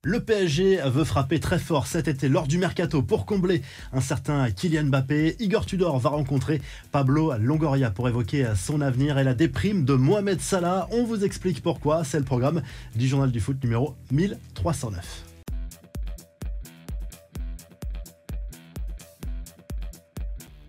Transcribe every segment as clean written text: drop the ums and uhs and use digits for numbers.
Le PSG veut frapper très fort cet été lors du mercato pour combler un certain Kylian Mbappé. Igor Tudor va rencontrer Pablo Longoria pour évoquer son avenir et la déprime de Mohamed Salah. On vous explique pourquoi, c'est le programme du Journal du Foot numéro 1309.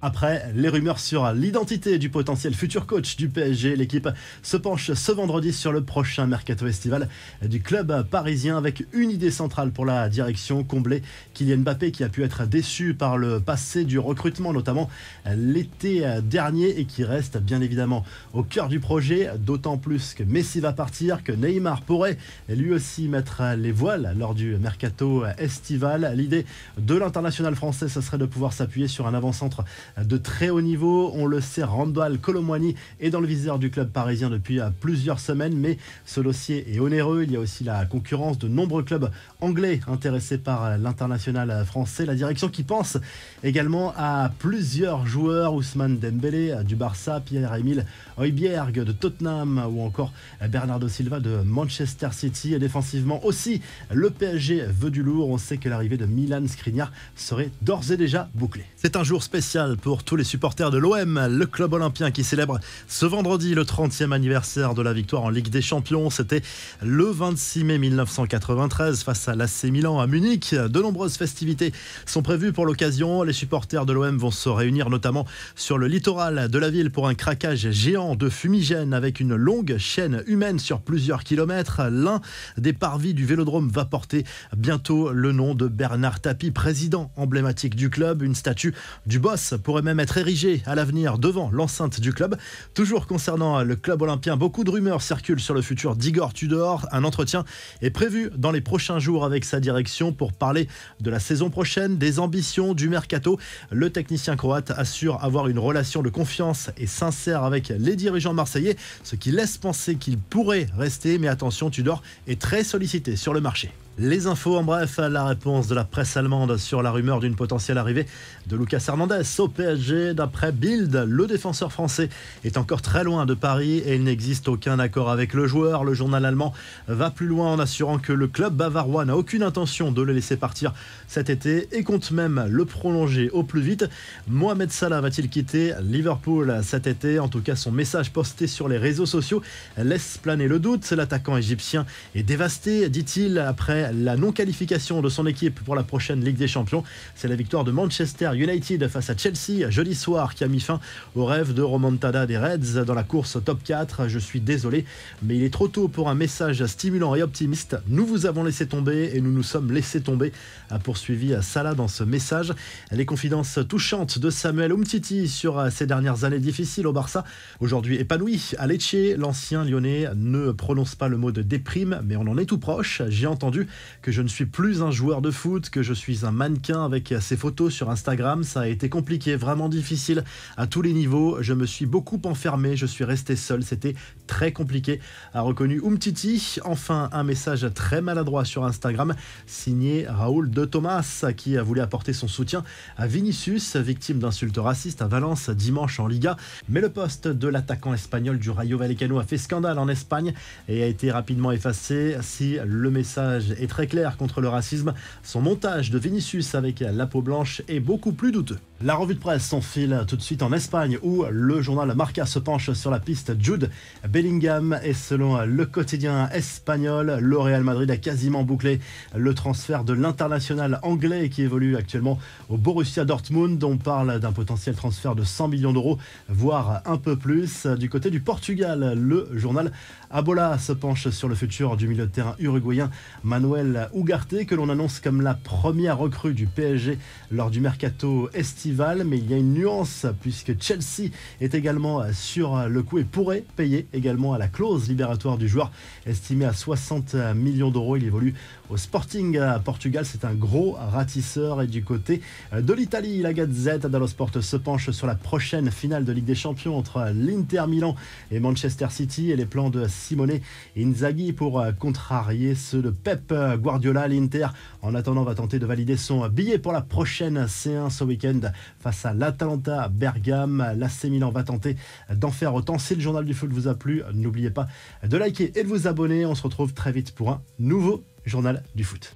Après les rumeurs sur l'identité du potentiel futur coach du PSG, l'équipe se penche ce vendredi sur le prochain mercato estival du club parisien avec une idée centrale pour la direction: combler Kylian Mbappé qui a pu être déçu par le passé du recrutement, notamment l'été dernier, et qui reste bien évidemment au cœur du projet, d'autant plus que Messi va partir, que Neymar pourrait lui aussi mettre les voiles lors du mercato estival. L'idée de l'international français, ce serait de pouvoir s'appuyer sur un avant-centre de très haut niveau. On le sait, Randal Kolo Muani est dans le viseur du club parisien depuis plusieurs semaines, mais ce dossier est onéreux. Il y a aussi la concurrence de nombreux clubs anglais intéressés par l'international français. La direction qui pense également à plusieurs joueurs: Ousmane Dembélé du Barça, Pierre-Emile Højbjerg de Tottenham ou encore Bernardo Silva de Manchester City. Et défensivement aussi, le PSG veut du lourd. On sait que l'arrivée de Milan Skriniar serait d'ores et déjà bouclée. C'est un jour spécial pour tous les supporters de l'OM, le club olympien qui célèbre ce vendredi le 30e anniversaire de la victoire en Ligue des Champions. C'était le 26 mai 1993 face à l'AC Milan à Munich. De nombreuses festivités sont prévues pour l'occasion. Les supporters de l'OM vont se réunir notamment sur le littoral de la ville pour un craquage géant de fumigène avec une longue chaîne humaine sur plusieurs kilomètres. L'un des parvis du Vélodrome va porter bientôt le nom de Bernard Tapie, président emblématique du club. Une statue du boss pourrait même être érigée à l'avenir devant l'enceinte du club. Toujours concernant le club olympien, beaucoup de rumeurs circulent sur le futur d'Igor Tudor. Un entretien est prévu dans les prochains jours avec sa direction pour parler de la saison prochaine, des ambitions du mercato. Le technicien croate assure avoir une relation de confiance et sincère avec les dirigeants marseillais, ce qui laisse penser qu'il pourrait rester. Mais attention, Tudor est très sollicité sur le marché. Les infos en bref, la réponse de la presse allemande sur la rumeur d'une potentielle arrivée de Lucas Hernandez au PSG. D'après Bild, le défenseur français est encore très loin de Paris et il n'existe aucun accord avec le joueur. Le journal allemand va plus loin en assurant que le club bavarois n'a aucune intention de le laisser partir cet été et compte même le prolonger au plus vite. Mohamed Salah va-t-il quitter Liverpool cet été? En tout cas, son message posté sur les réseaux sociaux laisse planer le doute. L'attaquant égyptien est dévasté, dit-il, après la non-qualification de son équipe pour la prochaine Ligue des Champions. C'est la victoire de Manchester United face à Chelsea jeudi soir qui a mis fin au rêve de remontada des Reds dans la course top 4. Je suis désolé, mais il est trop tôt pour un message stimulant et optimiste. Nous vous avons laissé tomber et nous nous sommes laissés tomber, a poursuivi Salah dans ce message. Les confidences touchantes de Samuel Umtiti sur ses dernières années difficiles au Barça. Aujourd'hui épanoui à Lecce, l'ancien Lyonnais ne prononce pas le mot de déprime, mais on en est tout proche. J'ai entendu que je ne suis plus un joueur de foot, que je suis un mannequin avec ses photos sur Instagram. Ça a été compliqué, vraiment difficile à tous les niveaux. Je me suis beaucoup enfermé, je suis resté seul, c'était très compliqué, a reconnu Umtiti. Enfin, un message très maladroit sur Instagram, signé Raúl de Tomás, qui a voulu apporter son soutien à Vinicius, victime d'insultes racistes à Valence dimanche en Liga. Mais le poste de l'attaquant espagnol du Rayo Vallecano a fait scandale en Espagne et a été rapidement effacé. Si le message est très clair contre le racisme, son montage de Vinicius avec la peau blanche est beaucoup plus douteux. La revue de presse s'enfile tout de suite en Espagne où le journal Marca se penche sur la piste Jude Bellingham et selon le quotidien espagnol, le Real Madrid a quasiment bouclé le transfert de l'international anglais qui évolue actuellement au Borussia Dortmund. On parle d'un potentiel transfert de 100 millions d'euros, voire un peu plus. Du côté du Portugal, le journal Abola se penche sur le futur du milieu de terrain uruguayen Manuel Ugarte, que l'on annonce comme la première recrue du PSG lors du mercato estival. Mais il y a une nuance puisque Chelsea est également sur le coup et pourrait payer également à la clause libératoire du joueur estimée à 60 millions d'euros. Il évolue au Sporting à Portugal, c'est un gros ratisseur. Et du côté de l'Italie, la Gazzetta dello Sport se penche sur la prochaine finale de Ligue des Champions entre l'Inter Milan et Manchester City et les plans de Simone Inzaghi pour contrarier ceux de Pep Guardiola. L'Inter, en attendant, va tenter de valider son billet pour la prochaine C1 ce week-end face à l'Atalanta Bergame. L'AC Milan va tenter d'en faire autant. Si le journal du foot vous a plu, n'oubliez pas de liker et de vous abonner. On se retrouve très vite pour un nouveau journal du foot.